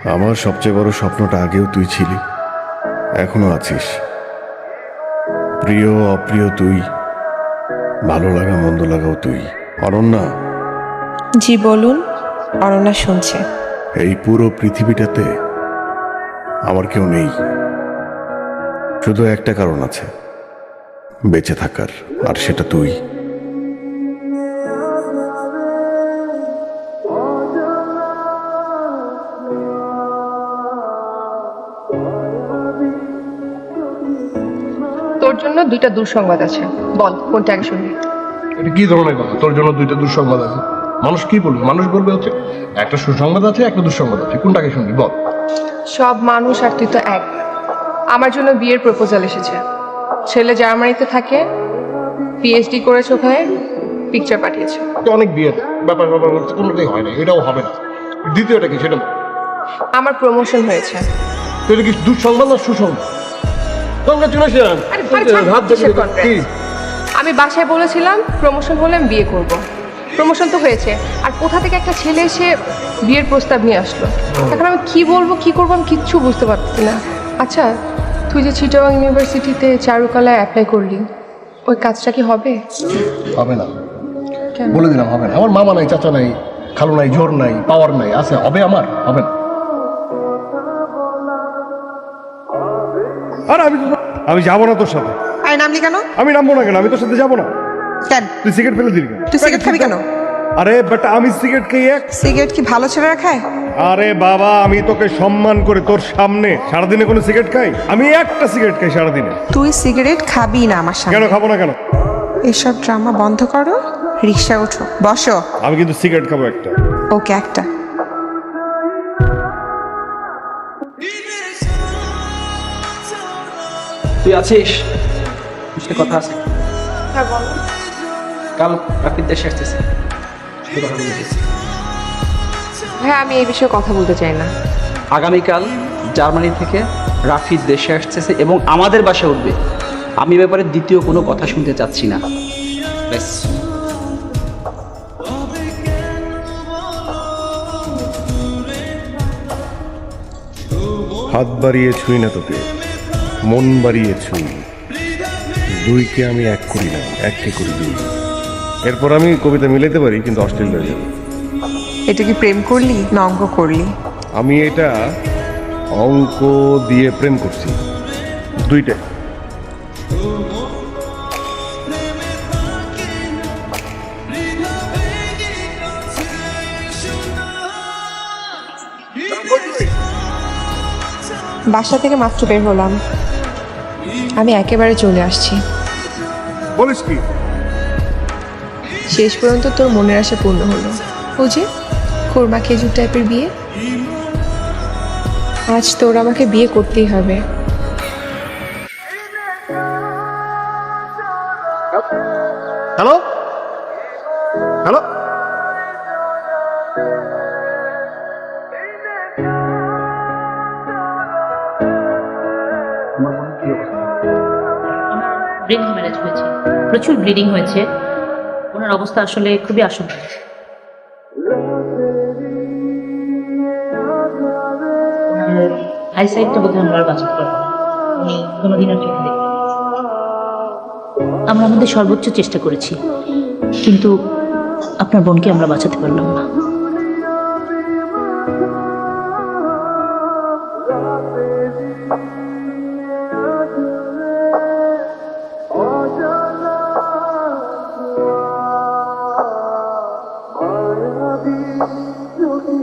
আমার সবচেয়ে বড় স্বপ্নটা আগেও তুই ছিলি, এখনো আছিস। প্রিয় অপ্রিয় তুই, ভালো লাগা মন্দ লাগাও তুই। অনন্যা, জি বলুন। অনন্যা শুনছে। এই পুরো পৃথিবীটাতে আমার কেউ নেই, শুধু একটা কারণ আছে বেঁচে থাকার, আর সেটা তুই। তোর জন্য দুইটা দুঃসংবাদ আছে, বল কোনটা আগে শুনবি? এটা কি ধরনের কথা? তোর জন্য দুইটা দুঃসংবাদ আছে? মানুষ কি বলবে? মানুষ বলবে হচ্ছে একটা সুসংবাদ আছে, একটা দুঃসংবাদ আছে। কোনটাকে শুনবি বল? সব মানুষ আর তুই তো এক। আমার জন্য বিয়ের প্রপোজাল এসেছে। ছেলে জার্মানিতে থাকে, পিএইচডি করেছে ওখানে, পিকচার পাঠিয়েছে। অনেক বিয়ে ব্যাপার ব্যাপার করতে কোনোটাই হয় না, এটাও হবে না। দ্বিতীয়টা কি সেটা? আমার প্রমোশন হয়েছে। এটা কি দুঃসংবাদ না সুসংবাদ? কংগ্রাচুলেশন। আমি বাসায় বলেছিলাম প্রমোশন হলে আমি বিয়ে করব। প্রমোশন তো হয়েছে, আর কোথা থেকে একটা ছেলে এসে বিয়ের প্রস্তাব নিয়ে আসলো। এখন আমি কি বলবো কি করবো আমি কিচ্ছু বুঝতে পারছি না। আচ্ছা, তুই যে চিটাগাং ইউনিভার্সিটিতে চারুকলায় অ্যাপ্লাই করলি, ওই কাজটা কি হবে? হবে না, কেন? বলে দিলাম হবে না। আমার মামা নাই, চাচা নাই, খালু নাই, জোর নাই, পাওয়ার নাই, আছে হবে আমার হবে না। আর আমি যাবো না তোর সাথে। আরে নামলি কেন? আমি নামবো না কেন? আমি তোর সাথে যাবো না। কেন তুই সিগারেট ফেলে দিলি কেন? তুই সিগারেট খাবি কেন? আরে বাট আমি সিগারেট খেয়ে সিগারেট কি ভালো ছেলেরা খায়? আরে বাবা, আমি তোকে সম্মান করে তোর সামনে সারাদিনে কোনো সিগারেট খাই? আমি একটা সিগারেট খাই সারাদিনে। তুই সিগারেট খাবি না আমার কেন সামনে। খাবো না কেন? এসব ড্রামা বন্ধ করো, রিক্সা ওঠো, বসো। আমি কিন্তু সিগারেট খাবো একটা। ওকে একটা। তুই আছিস? সে কথা আছে। হ্যাঁ বলো। কাল রাফির দেশে আসতেছে, সে কথা বলতেছি। হ্যাঁ, আমি এই বিষয়ে কথা বলতে চাই না। আগামীকাল জার্মানি থেকে রাফির দেশে আসতেছে এবং আমাদের বাসায় উঠবে। আমি এ ব্যাপারে দ্বিতীয় কোনো কথা শুনতে চাচ্ছি না। ব্যাস। হাত বাড়িয়ে ছুঁই না তোকে, মন বাড়িয়ে ছুঁই। দুইকে আমি এক করি না, এককে করি দুই। এরপর আমি কবিতা মিলাইতে পারি, কিন্তু অস্ট্রেলিয়া যাবে। এটা কি প্রেম করলি না অঙ্ক করলি? আমি এটা অঙ্ক দিয়ে প্রেম করছি, দুইটাই। বাসা থেকে মাত্র বের হলাম, আমি একেবারে চলে আসছি। বলিস কি? শেষ পর্যন্ত তোর মনের আশা পূর্ণ হলো। ও যে কোরমা খেজুর টাইপের বিয়ে, আজ তোর আমাকে বিয়ে করতেই হবে। হ্যালো হ্যালো, ব্রেন হ্যামারেজ হয়েছে, প্রচুর ব্লিডিং হয়েছে। ওনার অবস্থা আসলে খুবই আশঙ্কা। আইসাইটটা বোধহয় আমরা আর বাঁচাতে পারবো না। উনি কোনোদিন আর চোখে দেখবেন। আমরা আমাদের সর্বোচ্চ চেষ্টা করেছি, কিন্তু আপনার বোনকে আমরা বাঁচাতে পারলাম না। मायावी जो की